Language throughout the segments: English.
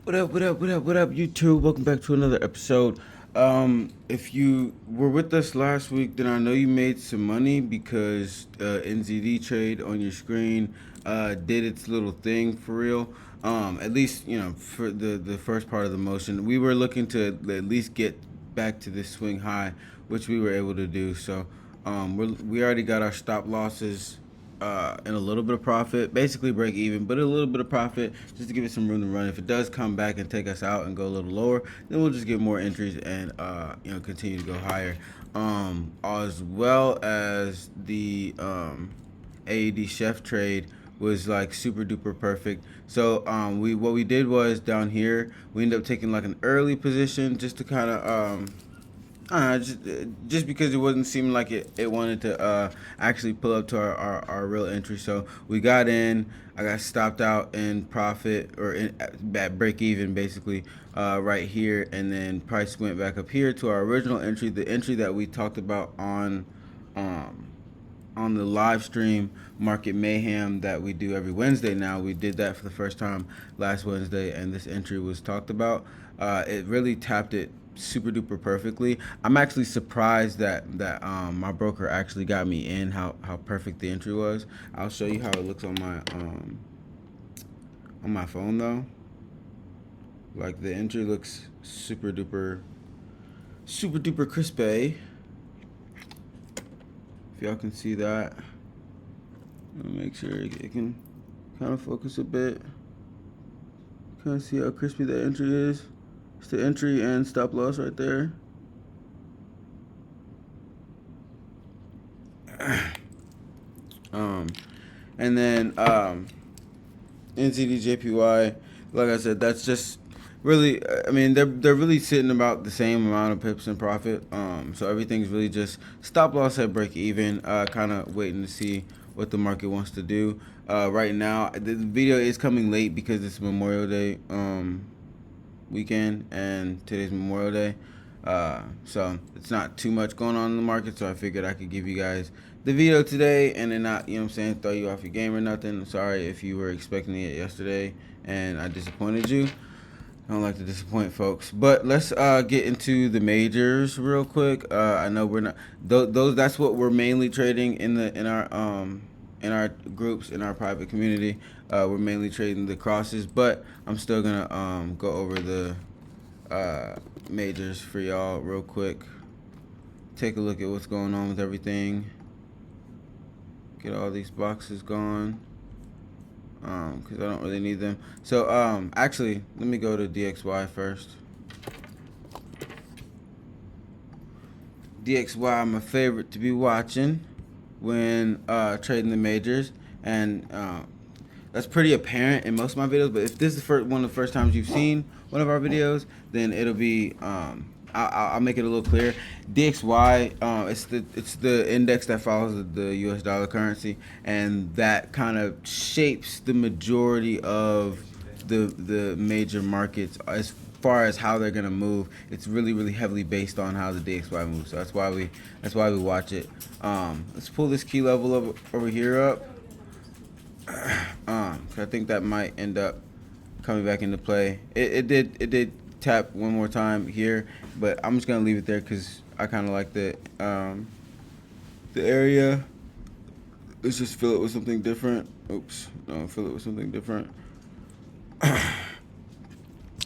What up, YouTube? Welcome back to another episode. If you were with us last week, then I know you made some money because NZD trade on your screen did its little thing for real. At least, for the first part of the motion. We were looking to at least get back to this swing high, which we were able to do. So we already got our stop losses and a little bit of profit, basically break even, but a little bit of profit just to give it some room to run. If it does come back and take us out and go a little lower, then we'll just get more entries and continue to go higher. As well as the AED chef trade was like super duper perfect. So what we did was down here we ended up taking like an early position just to kind of just because it wasn't seeming like it wanted to actually pull up to our real entry. So we got in. I got stopped out in profit or at break even basically right here, and then price went back up here to our original entry, the entry that we talked about on the live stream Market Mayhem that we do every Wednesday now. We did that for the first time last Wednesday, and this entry was talked about. It really tapped it super duper perfectly. I'm actually surprised that my broker actually got me in, how perfect the entry was. I'll show you how it looks on my phone though. Like the entry looks super duper crispy. If y'all can see that, I'll make sure it can kind of focus a bit. Kind of see how crispy that entry is. It's the entry and stop loss right there. And then NZD like I said, that's just really, I mean, they're really sitting about the same amount of pips in profit. So everything's really just stop loss at break even, kind of waiting to see what the market wants to do. Right now, the video is coming late because it's Memorial Day weekend and today's Memorial Day. So it's not too much going on in the market, so I figured I could give you guys the video today and then not, throw you off your game or nothing. Sorry if you were expecting it yesterday and I disappointed you. I don't like to disappoint folks, but let's get into the majors real quick. I know we're not those. That's what we're mainly trading in our groups in our private community. We're mainly trading the crosses, but I'm still gonna go over the majors for y'all real quick. Take a look at what's going on with everything. Get all these boxes gone. Because I don't really need them. So actually, let me go to DXY first. DXY, my favorite to be watching when trading the majors, and that's pretty apparent in most of my videos. But if this is one of the first times you've seen one of our videos, then it'll be I'll make it a little clearer. DXY, it's the index that follows the US dollar currency, and that kind of shapes the majority of the major markets as far as how they're gonna move. It's really heavily based on how the DXY moves. So that's why we watch it. Let's pull this key level over here up. I think that might end up coming back into play. It did tap one more time here, but I'm just gonna leave it there because I kind of like the area. Let's just fill it with something different. Oops, no, fill it with something different.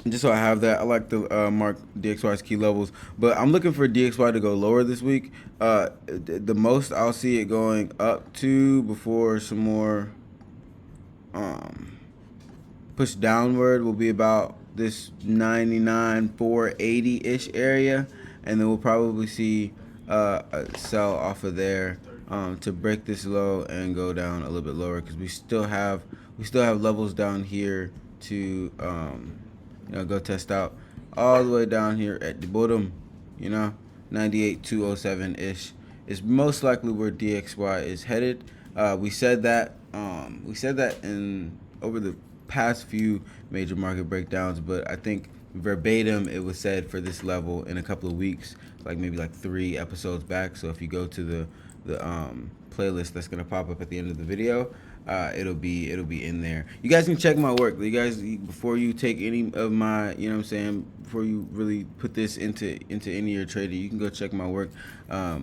Just so I have that. I like the mark DXY's key levels, but I'm looking for DXY to go lower this week. The most I'll see it going up to before some more push downward will be about this 99,480-ish area, and then we'll probably see a sell off of there to break this low and go down a little bit lower, because we still have levels down here to go test out all the way down here at the bottom. 98,207-ish is most likely where DXY is headed. We said that in over the past few major market breakdowns, but I think verbatim it was said for this level in a couple of weeks, like maybe like 3 episodes back. So if you go to the playlist that's gonna pop up at the end of the video, it'll be in there. You guys can check my work. You guys, before you take any of my, you know what I'm saying, before you really put this into any of your trading, you can go check my work.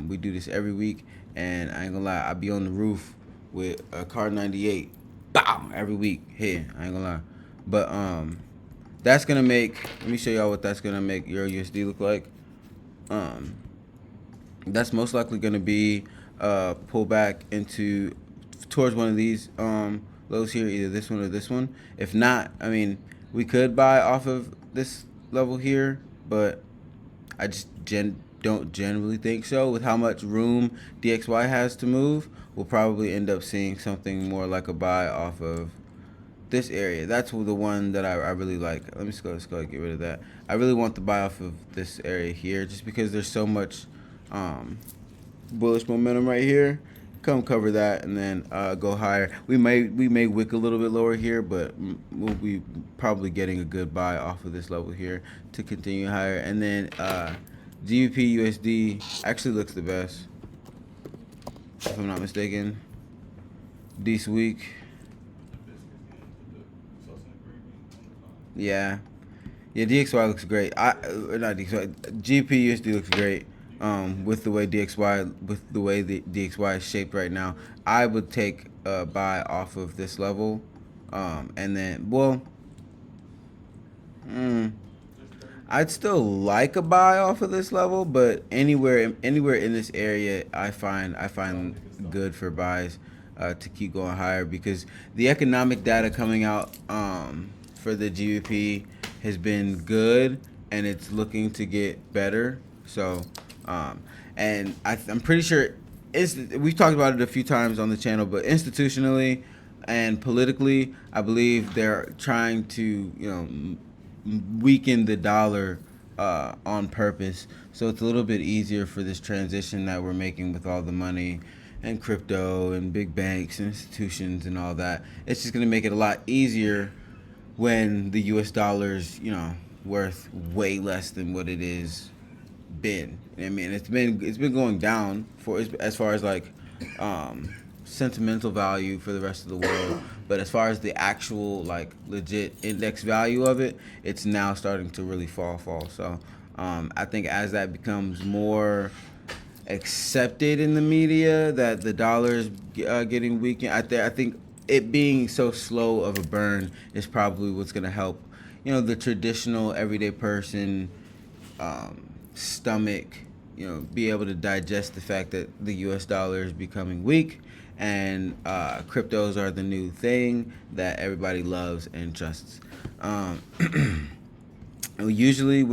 We do this every week, and I ain't gonna lie, I be on the roof with a car 98, bow, every week here. I ain't gonna lie, but that's gonna make. Let me show y'all what that's gonna make Euro USD look like. That's most likely gonna be pull back into towards one of these lows here, either this one or this one. If not, I mean, we could buy off of this level here, but I just don't generally think so. With how much room DXY has to move, we'll probably end up seeing something more like a buy off of this area. That's the one that I really like. Let's go get rid of that. I really want the buy off of this area here, just because there's so much bullish momentum right here. Come cover that and then go higher. We may wick a little bit lower here, but we'll be probably getting a good buy off of this level here to continue higher. And then GBP USD actually looks the best, if I'm not mistaken, this week. Yeah, DXY looks great. Not DXY. GBP USD looks great. With the way the DXY is shaped right now, I would take a buy off of this level, and then I'd still like a buy off of this level, but anywhere in this area, I find good for buys to keep going higher, because the economic data coming out for the GBP has been good, and it's looking to get better. So. And I'm pretty sure we've talked about it a few times on the channel, but institutionally and politically, I believe they're trying to, weaken the dollar on purpose. So it's a little bit easier for this transition that we're making with all the money and crypto and big banks and institutions and all that. It's just going to make it a lot easier when the US dollar's, worth way less than what it is been. I mean, it's been going down for as far as like sentimental value for the rest of the world, but as far as the actual like legit index value of it, it's now starting to really fall. So I think as that becomes more accepted in the media that the dollar is getting weakened, I think it being so slow of a burn is probably what's going to help, the traditional everyday person stomach, be able to digest the fact that the US dollar is becoming weak, and cryptos are the new thing that everybody loves and trusts. Usually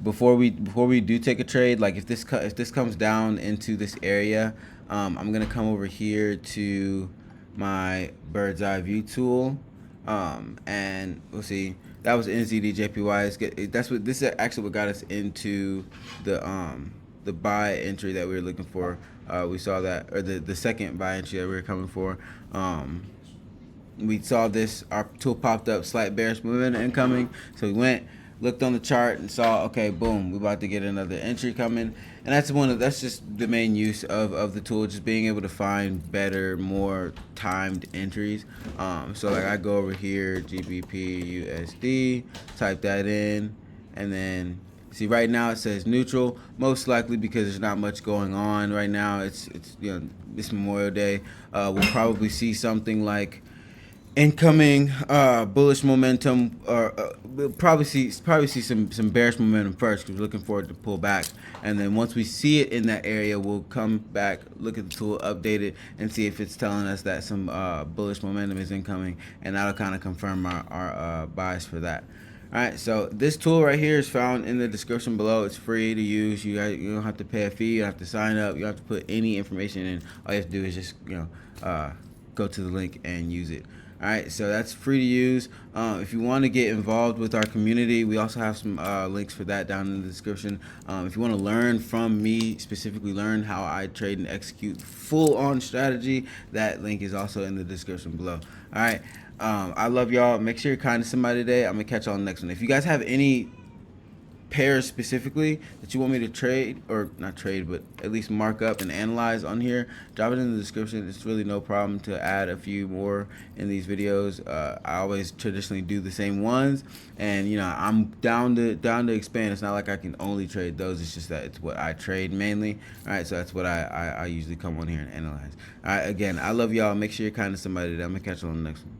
before we do take a trade, like if this comes down into this area, I'm gonna come over here to my bird's eye view tool, and we'll see. That was NZD JPY. This is actually what got us into the buy entry that we were looking for. We saw that, or the second buy entry that we were coming for. We saw this, our tool popped up, slight bearish movement incoming. So we went, looked on the chart and saw, okay, boom, we're about to get another entry coming. And that's just the main use of the tool, just being able to find better, more timed entries. So like I go over here, GBP USD, type that in, and then see right now it says neutral, most likely because there's not much going on right now. It's this Memorial Day. We'll probably see something like incoming bullish momentum, or we'll probably see some bearish momentum first, because we're looking for it to pull back, and then once we see it in that area, we'll come back, look at the tool, update it, and see if it's telling us that some bullish momentum is incoming, and that'll kind of confirm our buys for that. All right, so this tool right here is found in the description below. It's free to use. You don't have to pay a fee. You don't have to sign up. You don't have to put any information in. All you have to do is just go to the link and use it. All right, so that's free to use. If you want to get involved with our community, we also have some links for that down in the description. If you want to learn from me, specifically learn how I trade and execute full-on strategy, that link is also in the description below. All right, I love y'all. Make sure you're kind to somebody today. I'm going to catch y'all on the next one. If you guys have any pairs specifically that you want me to trade, or not trade, but at least mark up and analyze on here, drop it in the description. It's really no problem to add a few more in these videos. I always traditionally do the same ones, and I'm down to expand. It's not like I can only trade those. It's just that it's what I trade mainly. All right, so that's what I usually come on here and analyze. All right, again, I love y'all. Make sure you're kind to somebody. I'm gonna catch you on the next one.